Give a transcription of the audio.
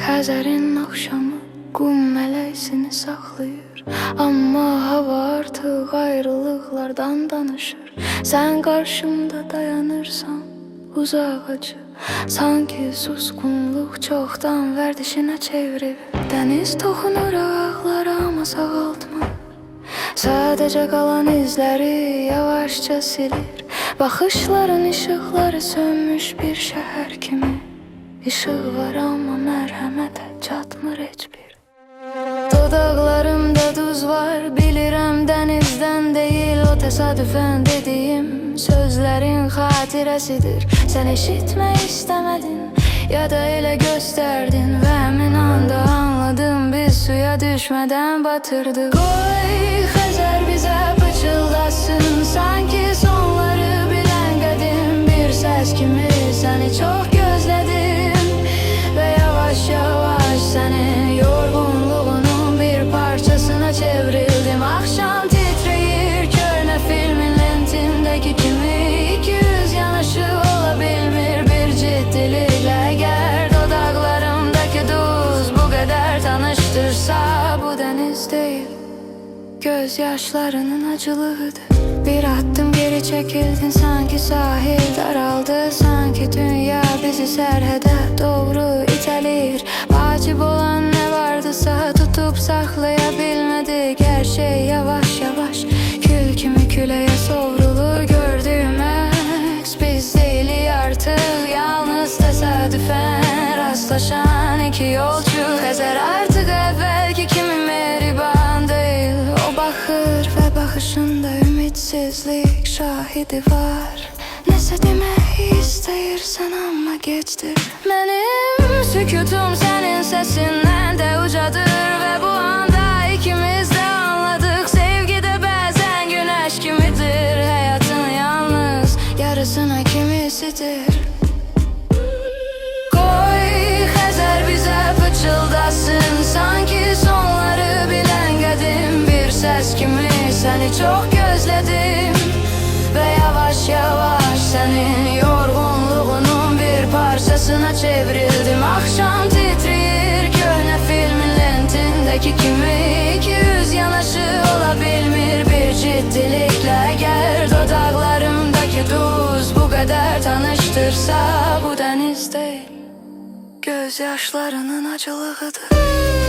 Xəzərin axşamı qum mələysini saxlayır, amma hava artıq ayrılıqlardan danışır. Sən qarşımda dayanırsan, uzaq acı, sanki susqunluq çoxdan vərdişinə çevirib. Dəniz toxunur ayaqlara, amma sağaltmır. Sadəcə qalan izləri yavaşca silir. Baxışların işıqları sönmüş bir şəhər kimi. İşıq var amma mərhəmətə çatmır heç bir. Dodaqlarımda duz var, bilirəm dənizdən deyil. O təsadüfən dediyim sözlərin xatirəsidir. Sən eşitmək istəmədin, ya da elə göstərdin. Və həmin anda anladım, biz suya düşmədən batırdıq. Qoy Xəzər bizə pıçıldasın, sanki sonları bilən qədim bir səs kimi. Səni çox gözlədim və yavaş-yavaş sənin yorğunluğunun bir parçasına çevrildim. Axşam titrəyir köhnə filmin lentindəki kimi. 200 yanaşı ola bilmir bir ciddiliklə. Əgər dodaqlarımdakı duz bu qədər tanışdırsa, bu dəniz deyil, göz yaşlarının acılığıdır. Bir addım geri çekildin, sanki sahil daraldı. Sanki dünya bizi sərhədə doğru itələyir. Vacib olan nə vardısa tutup saxlaya bilmədik. Hər şey yavaş-yavaş kül kimi küləyə sovrulur. Gördüyüm əks biz deyilik artıq, yalnız təsadüfən rastlaşan iki yolcu. Xəzər artıq əvvəlki kimi mehriban deyil. O baxır və baxışında ümitsizlik şahidi var. Nəsə demək istəyirsən amma gecdir. Mənim sükutum sənin səsindən də ucadır. Və bu anda ikimiz də anladıq, sevgidə bəzən günəş kimidir. Həyatın yalnız yarısına kimisidir. Qoy Xəzər bizə pıçıldasın, sanki sonları bilən qədim bir səs kimi. Səni çox gözlədim və yavaş-yavaş sənin yorğunluğunun bir parçasına çevrildim. Axşam titrəyir köhnə filmin lentindəki kimi. 200 yanaşı ola bilmir bir ciddiliklə. Əgər dodaqlarımdakı duz bu qədər tanışdırsa, bu dəniz deyil, göz yaşlarının acılığıdır.